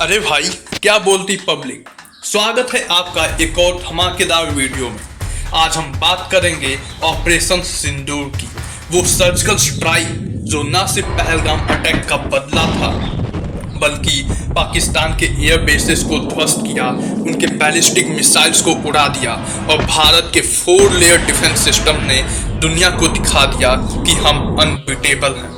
अरे भाई, क्या बोलती पब्लिक। स्वागत है आपका एक और धमाकेदार वीडियो में। आज हम बात करेंगे ऑपरेशन सिंदूर की, वो सर्जिकल स्ट्राइक जो न सिर्फ पहलगाम अटैक का बदला था बल्कि पाकिस्तान के एयर बेसेस को ध्वस्त किया, उनके बैलिस्टिक मिसाइल्स को उड़ा दिया और भारत के 4 लेयर डिफेंस सिस्टम ने दुनिया को दिखा दिया कि हम अनबीटेबल हैं।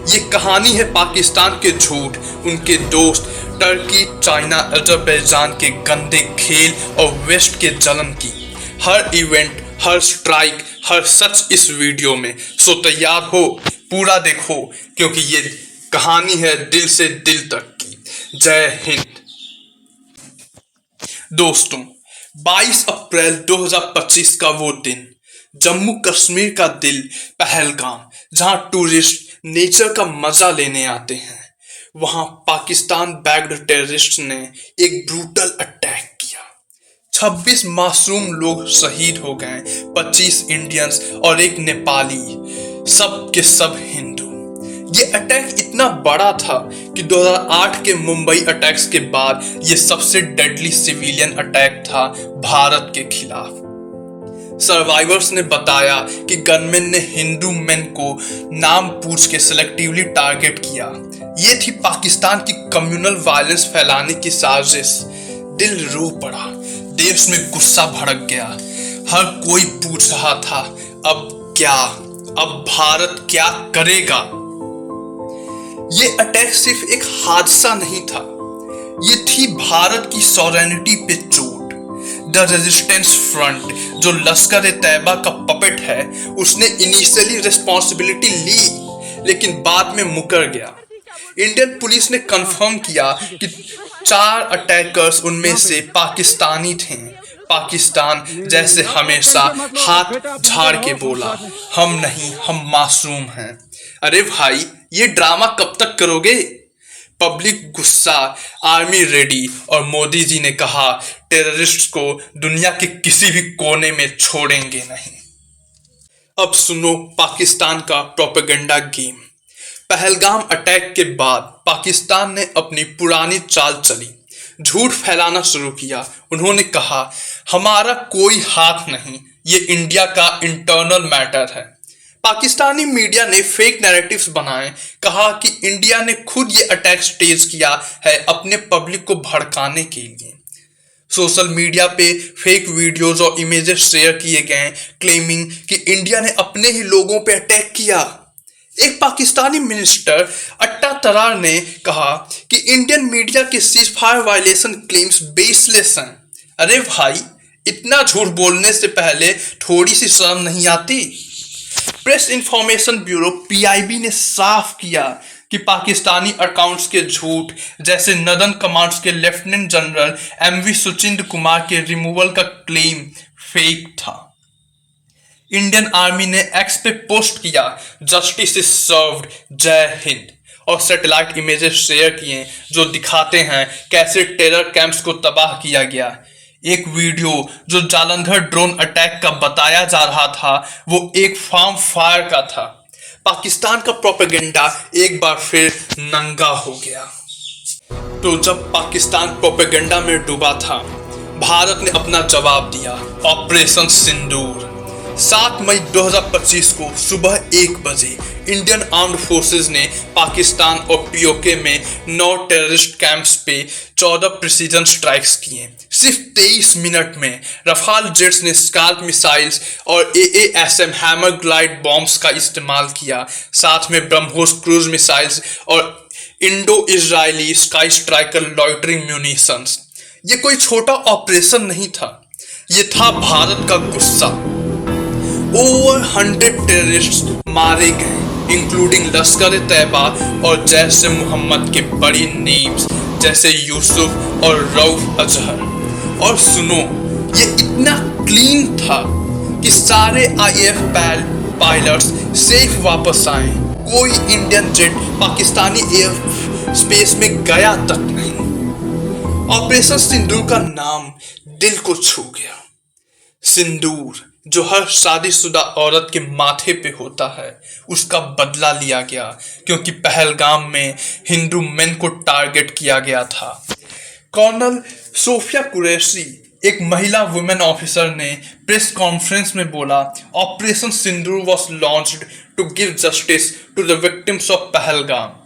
ये कहानी है पाकिस्तान के झूठ, उनके दोस्त टर्की, चाइना, अजरबैजान के गंदे खेल और वेस्ट के जलन की। हर इवेंट, हर स्ट्राइक, हर सच इस वीडियो में। सो तैयार हो, पूरा देखो, क्योंकि ये कहानी है दिल से दिल तक की। जय हिंद। दोस्तों, 22 अप्रैल 2025 का वो दिन, जम्मू कश्मीर का दिल पहलगाम, जहां टूरिस्ट नेचर का मजा लेने आते हैं, वहां पाकिस्तान बैक्ड टेररिस्ट ने एक ब्रूटल अटैक किया। 26 मासूम लोग शहीद हो गए, 25 इंडियंस और एक नेपाली, सब के सब हिंदू। ये अटैक इतना बड़ा था कि 2008 के मुंबई अटैक्स के बाद ये सबसे डेडली सिविलियन अटैक था भारत के खिलाफ। सर्वाइवर्स ने बताया कि गनमैन ने हिंदू मैन को नाम पूछ के सिलेक्टिवली टारगेट किया। ये थी पाकिस्तान की कम्युनल वायलेंस फैलाने की साजिश। दिल रो पड़ा, देश में गुस्सा भड़क गया। हर कोई पूछ रहा था, अब क्या, अब भारत क्या करेगा। ये अटैक सिर्फ एक हादसा नहीं था, ये थी भारत की सॉवरेनिटी पे चोट। द रेजिस्टेंस फ्रंट, जो लश्कर ए तैयबा का पपेट है, उसने इनिशियली रिस्पॉन्सिबिलिटी ली लेकिन बाद में मुकर गया। इंडियन पुलिस ने कंफर्म किया कि 4 अटैकर्स उनमें से पाकिस्तानी थे। पाकिस्तान जैसे हमेशा हाथ झाड़ के बोला, हम नहीं, हम मासूम हैं। अरे भाई, ये ड्रामा कब तक करोगे। पब्लिक गुस्सा, आर्मी रेडी और मोदी जी ने कहा टेररिस्ट को दुनिया के किसी भी कोने में छोड़ेंगे नहीं। अब सुनो पाकिस्तान का प्रोपेगेंडा गेम। पहलगाम अटैक के बाद पाकिस्तान ने अपनी पुरानी चाल चली, झूठ फैलाना शुरू किया। उन्होंने कहा हमारा कोई हाथ नहीं, ये इंडिया का इंटरनल मैटर है। पाकिस्तानी मीडिया ने फेक नैरेटिव्स बनाए, कहा कि इंडिया ने खुद ये अटैक स्टेज किया है अपने पब्लिक को भड़काने के लिए। सोशल मीडिया पे फेक वीडियोस और इमेजेस शेयर किए गए, क्लेमिंग कि इंडिया ने अपने ही लोगों पे अटैक किया। एक पाकिस्तानी मिनिस्टर अट्टा तरार ने कहा कि इंडियन मीडिया के cease fire violation claims baseless हैं। अरे भाई, इतना झूठ बोलने से पहले थोड़ी सी शर्म नहीं आती। प्रेस इंफॉर्मेशन ब्यूरो PIB ने साफ किया कि पाकिस्तानी अकाउंट्स के झूठ, जैसे नदन कमांड्स के lieutenant general MV Suchindra Kumar के रिमूवल का क्लेम फेक था। इंडियन आर्मी ने एक्स पे पोस्ट किया जस्टिस इज सर्व्ड, जय हिंद, और सैटेलाइट इमेजेस शेयर किए जो दिखाते हैं कैसे टेरर कैंप्स को तबाह किया गया। एक वीडियो जो जालंधर ड्रोन अटैक का बताया जा रहा था, वो एक फार्म फायर का था। पाकिस्तान का प्रोपेगेंडा एक बार फिर नंगा हो गया। तो जब पाकिस्तान प्रोपेगेंडा में डूबा था, भारत ने अपना जवाब दिया, ऑपरेशन सिंदूर। 7 मई 2025 को सुबह 1 बजे इंडियन आर्म्ड फोर्सेस ने पाकिस्तान और POK में 9 टेररिस्ट कैंप्स पे 14 प्रिसीजन स्ट्राइक्स किए। सिर्फ 23 मिनट में रफाल जेट्स ने स्कार्प मिसाइल्स और AASM हैमर ग्लाइड बॉम्ब्स का इस्तेमाल किया, साथ में ब्रह्मोस क्रूज मिसाइल्स और Indo Israeli sky striker loitering munitions. ये कोई छोटा ऑपरेशन नहीं था, ये था भारत का गुस्सा। ओवर 100 टेररिस्ट मारे गए, इंक्लूडिंग लश्कर ए तैयबा और जैश ए मोहम्मद के बड़ी नेम्स जैसे यूसुफ और रऊफ अजहर। और सुनो, ये इतना क्लीन था कि सारे IAF पायलट्स सेफ वापस आए। कोई Indian jet Pakistani air space में गया तक नहीं। ऑपरेशन सिंदूर का नाम दिल को छू गया। सिंदूर जो हर शादीशुदा औरत के माथे पे होता है, उसका बदला लिया गया, क्योंकि पहलगाम में हिंदू मेन को टारगेट किया गया था। कर्नल सोफिया कुरैशी, एक महिला वुमेन ऑफिसर, ने प्रेस कॉन्फ्रेंस में बोला, operation Sindoor was launched to give justice to the victims of Pahalgam.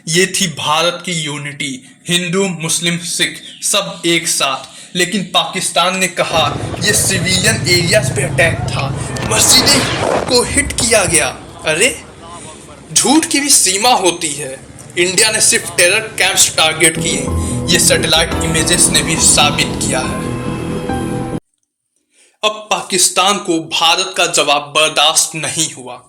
ये थी भारत की यूनिटी, हिंदू मुस्लिम सिख सब एक साथ। लेकिन पाकिस्तान ने कहा यह सिविलियन एरियाज पे अटैक था, मस्जिदें को हिट किया गया। अरे झूठ की भी सीमा होती है। इंडिया ने सिर्फ टेरर कैंप्स टारगेट किए, ये सैटेलाइट इमेजेस ने भी साबित किया है। अब पाकिस्तान को भारत का जवाब बर्दाश्त नहीं हुआ।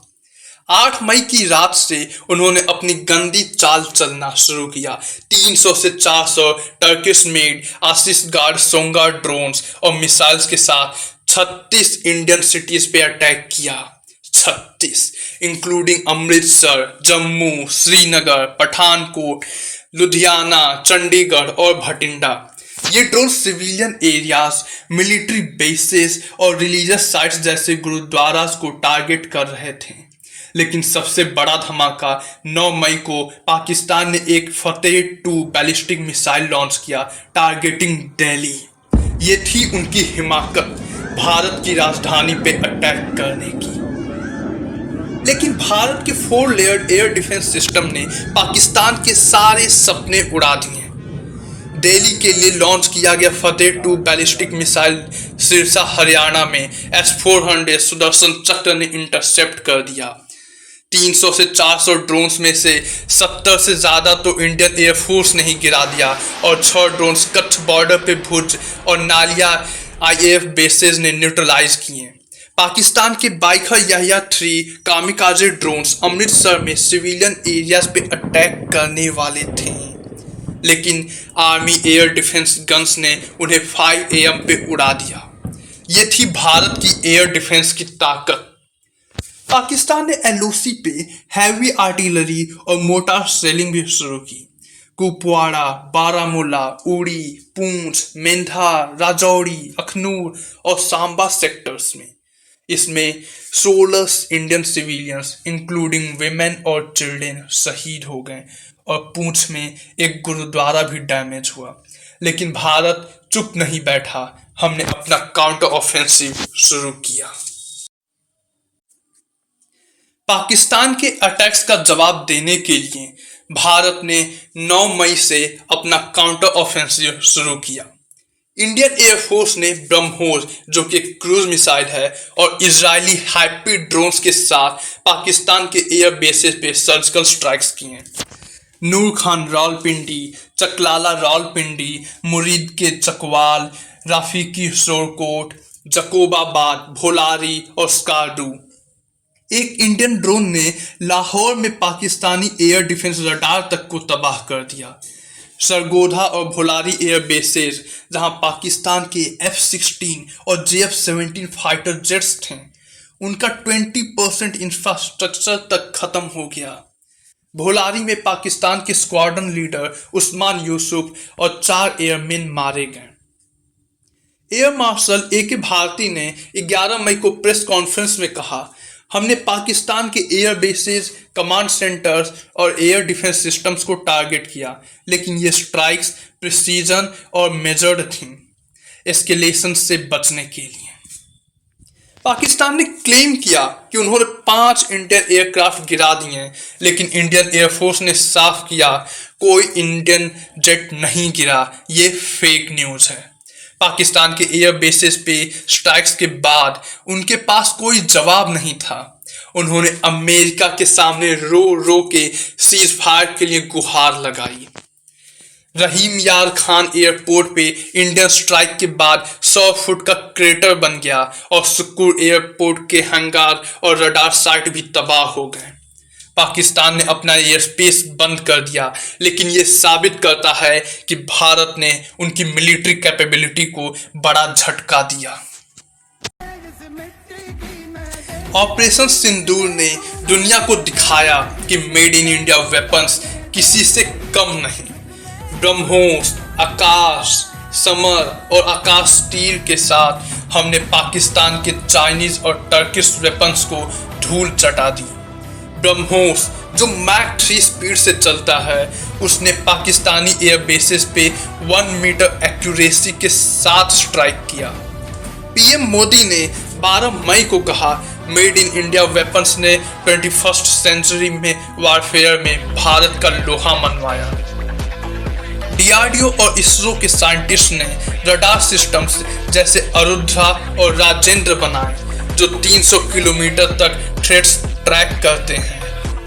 8 मई की रात से उन्होंने अपनी गंदी चाल चलना शुरू किया। 300 से 400 टर्किश मेड आशीष गार्ड सोंगा ड्रोन्स और मिसाइल्स के साथ 36 इंडियन सिटीज पे अटैक किया। 36 इंक्लूडिंग अमृतसर, जम्मू, श्रीनगर, पठानकोट, लुधियाना, चंडीगढ़ और भटिंडा। ये drone civilian areas, military bases और रिलीजियस साइट्स जैसे गुरुद्वारास को टारगेट कर रहे थे। लेकिन सबसे बड़ा धमाका 9 मई को पाकिस्तान ने एक फतेह 2 बैलिस्टिक मिसाइल लॉन्च किया, टारगेटिंग दिल्ली। ये थी उनकी हिमाकत, भारत की राजधानी पे अटैक करने की। लेकिन भारत के 4 लेयर्ड एयर डिफेंस सिस्टम ने पाकिस्तान के सारे सपने उड़ा दिए। दिल्ली के लिए लॉन्च किया गया फतेह 2 बैलिस्टिक मिसाइल सिरसा हरियाणा में S-400 सुदर्शन चक्र ने इंटरसेप्ट कर दिया। 300 से 400 ड्रोन्स में से 70 से ज़्यादा तो इंडियन एयरफोर्स ने ही गिरा दिया और 6 ड्रोन्स कच्छ बॉर्डर पे भुज और नालिया IAF बेसेस ने न्यूट्रलाइज किए। पाकिस्तान के बाइखर याहिया 3 कामिकाजे ड्रोन्स अमृतसर में सिविलियन एरियाज पे अटैक करने वाले थे, लेकिन आर्मी एयर डिफेंस गन्स ने उन्हें 5 AM पे उड़ा दिया। ये थी भारत की एयर डिफेंस की ताकत। पाकिस्तान ने LOC पे हैवी आर्टिलरी और मोटार सेलिंग भी शुरू की। कुपवाड़ा, बारामूला, उड़ी, पूंछ, मेंधार, राजौरी, अखनूर और सांबा सेक्टर्स में। इसमें 16 इंडियन सिविलियंस इंक्लूडिंग विमेन और चिल्ड्रेन शहीद हो गए और पूंछ में एक गुरुद्वारा भी डैमेज हुआ। लेकिन भारत चुप नहीं बैठा, हमने अपना काउंटर ऑफेंसिव शुरू किया। पाकिस्तान के अटैक्स का जवाब देने के लिए भारत ने 9 मई से अपना काउंटर ऑफेंसिव शुरू किया। इंडियन एयरफोर्स ने ब्रह्मोस, जो कि एक क्रूज मिसाइल है, और इजरायली हाइपी ड्रोन्स के साथ पाकिस्तान के एयर बेसेस पे सर्जिकल स्ट्राइक्स किए। नूर खान रावलपिंडी, चकलाला रावलपिंडी, मुरीद के चकवाल, राफिकी शोरकोट, जकोबाबाद, भोलारी और स्कार्डू। एक इंडियन ड्रोन ने लाहौर में पाकिस्तानी एयर डिफेंस रडार तक को तबाह कर दिया। सरगोधा और भोलारी एयर बेसेस, जहां पाकिस्तान के F-16 और JF-17 फाइटर जेट्स थे, उनका 20% इंफ्रास्ट्रक्चर तक खत्म हो गया। भोलारी में पाकिस्तान के स्क्वाड्रन लीडर उस्मान यूसुफ और 4 एयरमैन मारे गए। एयर मार्शल AK भारती ने 11 मई को प्रेस कॉन्फ्रेंस में कहा, हमने पाकिस्तान के एयर बेसेस, कमांड सेंटर्स और एयर डिफेंस सिस्टम्स को टारगेट किया, लेकिन ये स्ट्राइक्स प्रिसीजन और मेजर्ड थीं, एस्केलेशन से बचने के लिए। पाकिस्तान ने क्लेम किया कि उन्होंने 5 इंडियन एयरक्राफ्ट गिरा दिए, लेकिन इंडियन एयरफोर्स ने साफ किया कोई इंडियन जेट नहीं गिरा, ये फेक न्यूज़ है। पाकिस्तान के एयर बेसेस पे स्ट्राइक्स के बाद उनके पास कोई जवाब नहीं था। उन्होंने अमेरिका के सामने रो रो के सीज फायर के लिए गुहार लगाई। रहीम यार खान एयरपोर्ट पे इंडियन स्ट्राइक के बाद 100 फुट का क्रेटर बन गया और सुक्कुर एयरपोर्ट के हैंगार और रडार साइट भी तबाह हो गए। पाकिस्तान ने अपना एयर स्पेस बंद कर दिया, लेकिन ये साबित करता है कि भारत ने उनकी मिलिट्री कैपेबिलिटी को बड़ा झटका दिया। ऑपरेशन सिंदूर ने दुनिया को दिखाया कि मेड इन इंडिया वेपन्स किसी से कम नहीं। ब्रह्मोस, आकाश, समर और आकाश तीर के साथ हमने पाकिस्तान के चाइनीज और टर्किश वेपन्स को धूल चटा दी। ब्रह्मोस जो मैक 3 स्पीड से चलता है, उसने पाकिस्तानी एयर बेसिस पे 1 मीटर एक्यूरेसी के साथ स्ट्राइक किया। पीएम मोदी ने 12 मई को कहा, मेड इन इंडिया वेपन्स ने 21st सेंचुरी में वारफेयर में भारत का लोहा मनवाया। डीआरडीओ और इसरो के साइंटिस्ट ने रडार सिस्टम्स जैसे आरुद्रा और राजेंद्र बनाए, जो 300 किलोमीटर तक थ्रेट्स ट्रैक करते हैं।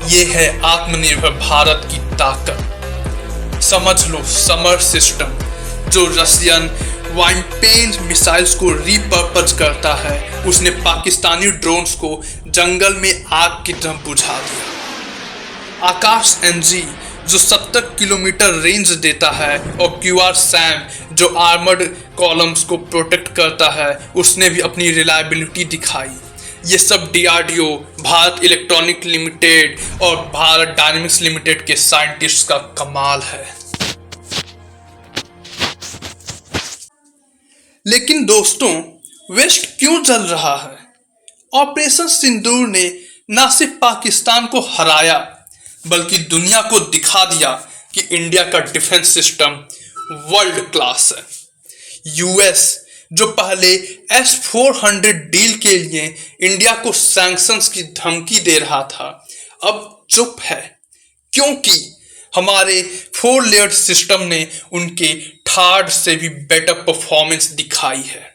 ये है आत्मनिर्भर भारत की ताकत। समझ लो, समर सिस्टम जो रशियन वाइनपेन मिसाइल्स को रीपर्पज करता है, उसने पाकिस्तानी ड्रोन्स को जंगल में आग की तरह बुझा दिया। आकाश एनजी जो 70 किलोमीटर रेंज देता है और क्यूआर सैम जो आर्मर्ड कॉलम्स को प्रोटेक्ट करता है, उसने भी अपनी रिलायबिलिटी दिखाई। ये सब डीआरडीओ, भारत इलेक्ट्रॉनिक लिमिटेड और भारत डायनेमिक्स लिमिटेड के साइंटिस्ट का कमाल है। लेकिन दोस्तों, वेस्ट क्यों जल रहा है? ऑपरेशन सिंदूर ने न सिर्फ पाकिस्तान को हराया, बल्कि दुनिया को दिखा दिया कि इंडिया का डिफेंस सिस्टम वर्ल्ड क्लास है। यूएस जो पहले S-400 डील के लिए इंडिया को सैंक्शंस की धमकी दे रहा था, अब चुप है, क्योंकि हमारे 4 लेयर्ड सिस्टम ने उनके थर्ड से भी बेटर परफॉर्मेंस दिखाई है।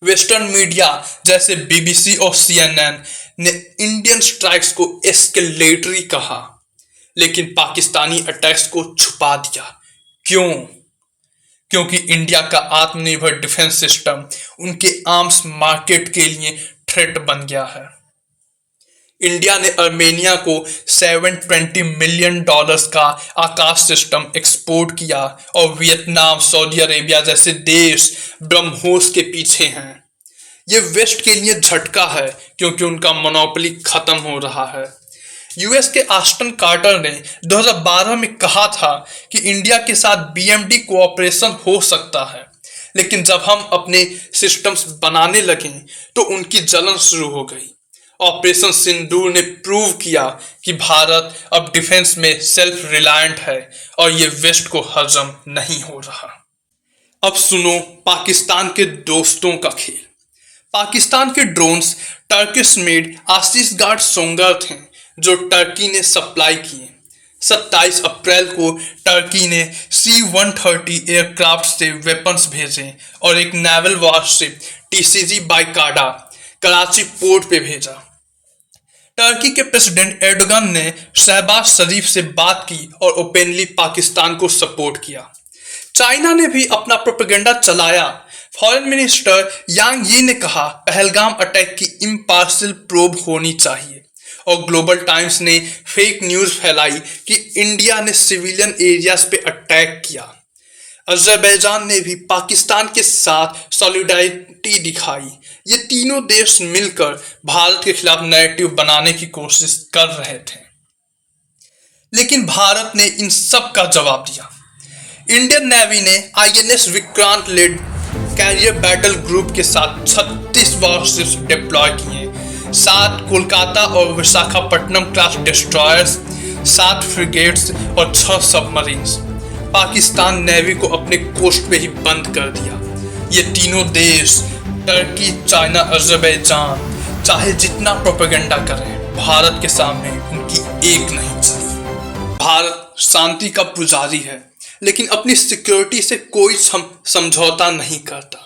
वेस्टर्न मीडिया जैसे बीबीसी और CNN ने इंडियन स्ट्राइक्स को एस्केलेटरी कहा, लेकिन पाकिस्तानी अटैक्स को छुपा दिया। क्यों? क्योंकि इंडिया का आत्मनिर्भर डिफेंस सिस्टम उनके आर्म्स मार्केट के लिए थ्रेट बन गया है। इंडिया ने आर्मेनिया को $720 मिलियन का आकाश सिस्टम एक्सपोर्ट किया और वियतनाम, सऊदी अरेबिया जैसे देश ब्रह्मोस के पीछे हैं। ये वेस्ट के लिए झटका है, क्योंकि उनका मोनोपोली खत्म हो रहा है। यूएस के आस्टन कार्टर ने 2012 में कहा था कि इंडिया के साथ BMD कोऑपरेशन हो सकता है, लेकिन जब हम अपने सिस्टम्स बनाने लगे तो उनकी जलन शुरू हो गई। ऑपरेशन सिंदूर ने प्रूव किया कि भारत अब डिफेंस में सेल्फ रिलायंट है और ये वेस्ट को हजम नहीं हो रहा। अब सुनो पाकिस्तान के दोस्तों का खेल। पाकिस्तान के ड्रोन्स टर्किश मेड आशीष गार्ड सोंगर थे, जो टर्की ने सप्लाई किए। 27 अप्रैल को टर्की ने C-130 एयरक्राफ्ट से वेपन्स भेजे और एक naval warship TCG Buyukada Karachi port पे भेजा। टर्की के प्रेसिडेंट एर्डोगन ने शहबाज शरीफ से बात की और ओपनली पाकिस्तान को सपोर्ट किया। चाइना ने भी अपना प्रोपेगेंडा चलाया। फॉरेन मिनिस्टर यांग यी ने कहा, पहलगाम अटैक की इम्पार्शियल प्रोब होनी चाहिए। और ग्लोबल टाइम्स ने फेक न्यूज फैलाई कि इंडिया ने सिविलियन एरियाज पे अटैक किया। अजरबैजान ने भी पाकिस्तान के साथ सॉलिडारिटी दिखाई। ये तीनों देश मिलकर भारत के खिलाफ नैरेटिव बनाने की कोशिश कर रहे थे, लेकिन भारत ने इन सब का जवाब दिया। इंडियन नेवी ने INS Vikrant led carrier battle group के साथ 36 वॉरशिप्स डिप्लॉय किए, 7 कोलकाता और विशाखापट्टनम क्लास डिस्ट्रॉयर्स, 7 फ्रिगेट्स और 6 सबमरीन्स। पाकिस्तान नेवी को अपने कोस्ट पे ही बंद कर दिया। ये तीनों देश टर्की, चाइना, अजरबैजान चाहे जितना प्रोपेगेंडा करें, भारत के सामने उनकी एक नहीं चली। भारत शांति का पुजारी है, लेकिन अपनी सिक्योरिटी से कोई समझौता नहीं करता।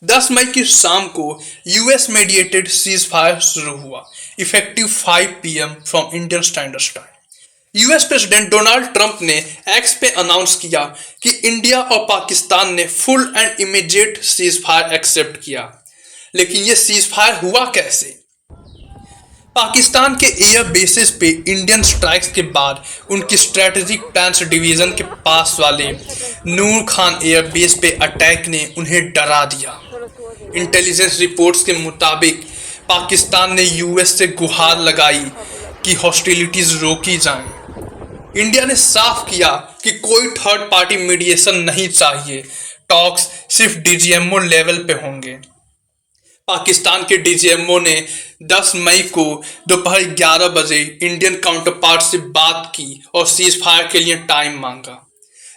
10 मई की शाम को US मेडिएटेड सीज फायर शुरू हुआ, effective 5 PM from Indian standard time. US president Donald Trump ने एक्स पे अनाउंस किया कि इंडिया और पाकिस्तान ने full and immediate cease fire accept किया। लेकिन ये सीज फायर हुआ कैसे? पाकिस्तान के एयर बेसिस पे इंडियन स्ट्राइक्स के बाद उनकी स्ट्रेटेजिक प्लान्स डिवीजन के पास वाले नूर खान एयर बेस पे अटैक ने उन्हें डरा दिया। इंटेलिजेंस रिपोर्ट्स के मुताबिक पाकिस्तान ने US से गुहार लगाई कि हॉस्टिलिटीज रोकी जाएं। इंडिया ने साफ किया कि कोई थर्ड पार्टी मीडिएशन नहीं चाहिए, टॉक्स सिर्फ DGMO लेवल पे होंगे। पाकिस्तान के डीजीएमओ ने 10 मई को दोपहर 11 बजे इंडियन काउंटर पार्ट से बात की और सीज फायर के लिए टाइम मांगा,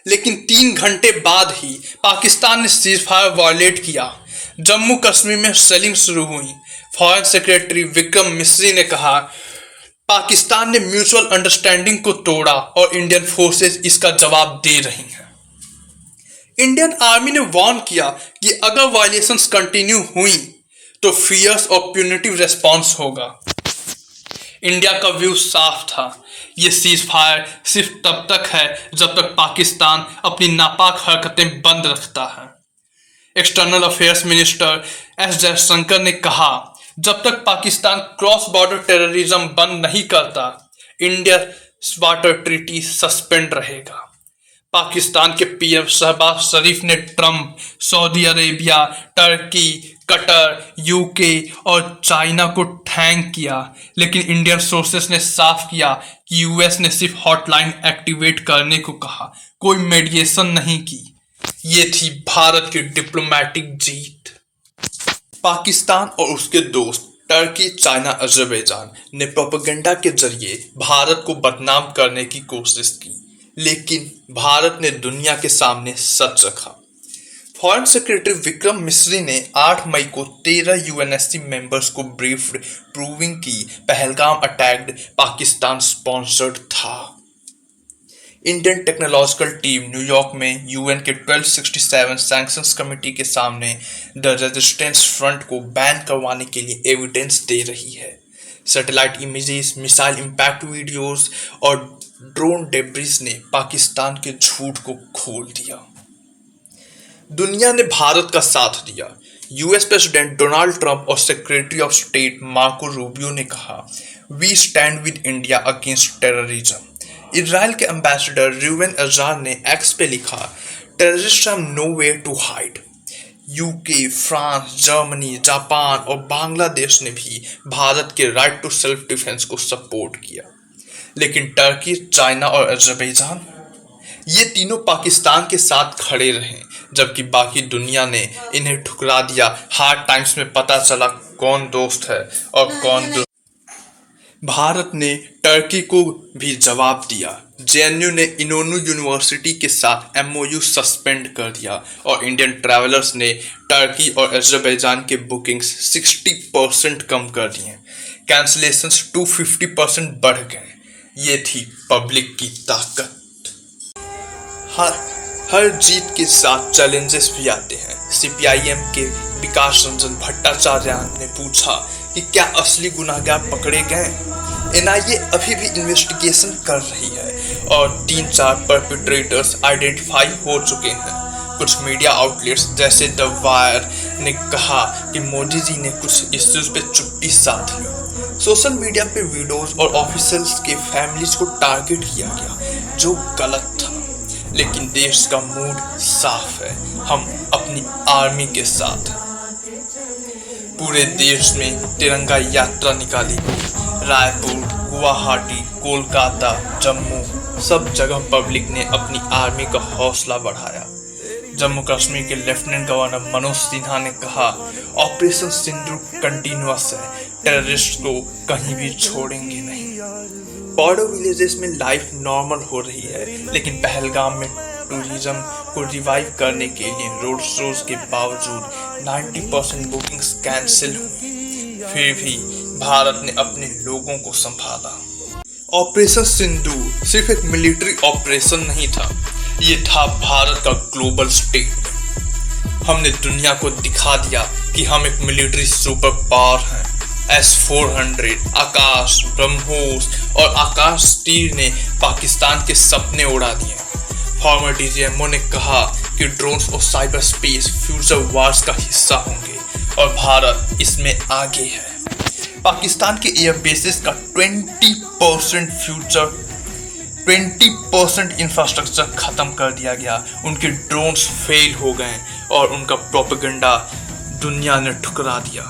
लेकिन 3 घंटे बाद ही पाकिस्तान ने सीज फायर वायलेट किया। जम्मू कश्मीर में शेलिंग शुरू हुई। फॉरेन सेक्रेटरी विक्रम मिस्री ने कहा, पाकिस्तान ने म्यूचुअल अंडरस्टैंडिंग को तोड़ा और इंडियन फोर्सेस इसका जवाब दे रही हैं। इंडियन आर्मी ने वार्न किया कि अगर वायलेशंस कंटिन्यू हुई तो फियर्स और प्यूनिटिव रेस्पॉन्स होगा। इंडिया का व्यू साफ था, ये सीज फायर सिर्फ तब तक है जब तक पाकिस्तान अपनी नापाक हरकतें बंद रखता है। External affairs minister S Jaishankar ने कहा, जब तक पाकिस्तान क्रॉस बॉर्डर टेररिज्म बंद नहीं करता, इंडिया वाटर ट्रीटी सस्पेंड रहेगा। पाकिस्तान के पीएम शहबाज शरीफ ने Trump, Saudi Arabia, Turkey, Qatar, UK और चाइना को थैंक किया, लेकिन इंडियन सोर्सेस ने साफ किया कि यूएस ने सिर्फ हॉटलाइन एक्टिवेट करने को कहा, कोई मेडिएशन नहीं की। ये थी भारत की डिप्लोमेटिक जीत। पाकिस्तान और उसके दोस्त टर्की, चाइना, अजरबैजान ने प्रोपेगेंडा के जरिए भारत को बदनाम करने की कोशिश की, लेकिन भारत ने दुनिया के सामने सच रखा। फॉरेन सेक्रेटरी विक्रम मिस्री ने 8 मई को 13 यूएनएससी मेंबर्स को ब्रीफ्ड, प्रूविंग की पहलगाम अटैक पाकिस्तान स्पॉन्सर्ड था। इंडियन टेक्नोलॉजिकल टीम न्यूयॉर्क में यूएन के 1267 सैंक्शंस कमेटी के सामने द रेजिस्टेंस फ्रंट को बैन करवाने के लिए एविडेंस दे रही है। Satellite images, missile impact videos और ड्रोन डेब्रिस ने पाकिस्तान के झूठ को खोल दिया। दुनिया ने भारत का साथ दिया। यूएस प्रेसिडेंट डोनाल्ड ट्रंप और secretary of state Marco Rubio ने कहा, we stand with India against terrorism. Israel के एम्बेसडर रूवेन अजार ने एक्स पे लिखा, terrorist have nowhere to hide. UK, France, Germany, Japan और बांग्लादेश ने भी भारत के राइट टू सेल्फ डिफेंस को सपोर्ट किया, लेकिन टर्की, चाइना और अजरबैजान, ये तीनों पाकिस्तान के साथ खड़े रहे, जबकि बाकी दुनिया ने इन्हें ठुकरा दिया। हार्ड टाइम्स में पता चला कौन दोस्त है और कौन भारत ने टर्की को भी जवाब दिया। जेएनयू ने इनोनू यूनिवर्सिटी के साथ एमओयू सस्पेंड कर दिया और इंडियन ट्रैवलर्स ने टर्की और अजरबैजान के बुकिंग्स 60% कम कर दिए। कैंसलेशंस 250% बढ़ गए। ये थी पब्लिक की ताकत। हर जीत के साथ चैलेंजेस भी आते हैं। सीपीआईएम के विकास रंजन भट्टाचार्य ने पूछा कि क्या असली गुनाहगार पकड़े गए। एनआईए अभी भी इन्वेस्टिगेशन कर रही है और 3-4 परपिट्रेटर्स आइडेंटिफाई हो चुके हैं। कुछ मीडिया आउटलेट्स जैसे द वायर ने कहा कि मोदी जी ने कुछ इश्यूज पे चुप्पी साध ली। सोशल मीडिया पे वीडियोस और ऑफिसर्स के फैमिलीज को टारगेट किया गया, जो गलत था, लेकिन देश का मूड साफ है। हम अपनी आर्मी के साथ हैं। पूरे देश में तिरंगा यात्रा निकाली गई। रायपुर, गुवाहाटी, कोलकाता, जम्मू, सब जगह पब्लिक ने अपनी आर्मी का हौसला बढ़ाया। जम्मू कश्मीर के लेफ्टिनेंट गवर्नर मनोज सिन्हा ने कहा, ऑपरेशन सिंदूर कंटिन्यूअस है, टेररिस्ट को कहीं भी छोड़ेंगे नहीं। बॉर्डर विलेजेस में लाइफ नॉर्मल हो रही है, लेकिन पहलगाम में टूरिज्म को रिवाइव करने के लिए रोड शोज के बावजूद 90% बुकिंग्स कैंसिल हुई। फिर भी भारत ने अपने लोगों को संभाला। ऑपरेशन सिंदूर सिर्फ एक मिलिट्री ऑपरेशन नहीं था, ये था भारत का ग्लोबल स्टेटमेंट। हमने दुनिया को दिखा दिया कि हम एक मिलिट्री सुपर पावर हैं। S-400, आकाश, ब्रह्मोस और आकाश तीर ने पाकिस्तान के सपने उड़ा दिए। फॉर्मर डीजीएमओ ने कहा कि ड्रोन्स और साइबर स्पेस फ्यूचर वार्स का हिस्सा होंगे और भारत इसमें आगे है। पाकिस्तान के एयर बेसिस का 20% इंफ्रास्ट्रक्चर खत्म कर दिया गया। उनके ड्रोन्स फेल हो गए और उनका प्रोपेगेंडा दुनिया ने ठुकरा दिया।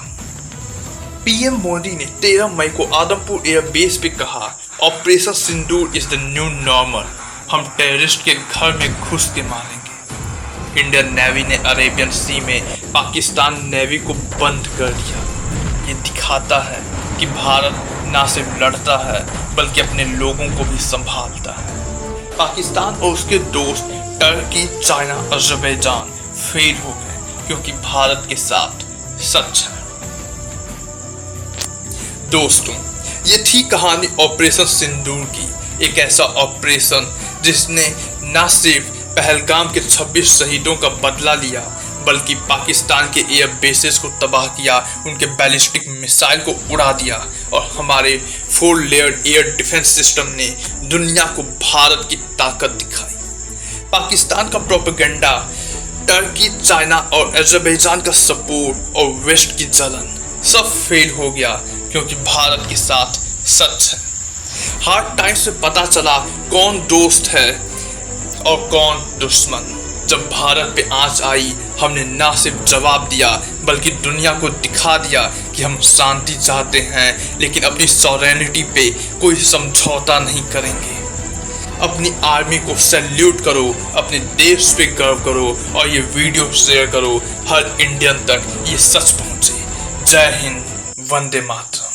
पीएम मोदी ने 13 मई को आदमपुर एयरबेस पे कहा, operation Sindoor is the new normal. हम टेररिस्ट के घर में घुस के मारेंगे। इंडियन नेवी ने अरेबियन सी में पाकिस्तान नेवी को बंद कर दिया। ये दिखाता है कि भारत ना सिर्फ लड़ता है बल्कि अपने लोगों को भी संभालता है। पाकिस्तान और उसके दोस्त टर्की, चाइना, अजरबैजान फेल हो गए क्योंकि भारत के साथ सच है। दोस्तों, ये थी कहानी ऑपरेशन सिंदूर की। एक ऐसा ऑपरेशन जिसने न सिर्फ पहलगाम के 26 शहीदों का बदला लिया बल्कि पाकिस्तान के एयर बेसेस को तबाह किया, उनके बैलिस्टिक मिसाइल को उड़ा दिया और हमारे 4 लेयर्ड एयर डिफेंस सिस्टम ने दुनिया को भारत की ताकत दिखाई। पाकिस्तान का प्रोपेगेंडा, टर्की, चाइना और अजरबैजान का सपोर्ट और वेस्ट की जलन सब फेल हो गया क्योंकि भारत के साथ सच है। हार्ड टाइम्स में पता चला कौन दोस्त है और कौन दुश्मन। जब भारत पे आंच आई, हमने ना सिर्फ जवाब दिया बल्कि दुनिया को दिखा दिया कि हम शांति चाहते हैं लेकिन अपनी सॉवरेनिटी पे कोई समझौता नहीं करेंगे। अपनी आर्मी को सैल्यूट करो, अपने देश पे गर्व करो और ये वीडियो शेयर करो, हर इंडियन तक ये सच पहुंचे। जय हिंद, वंदे मातरम।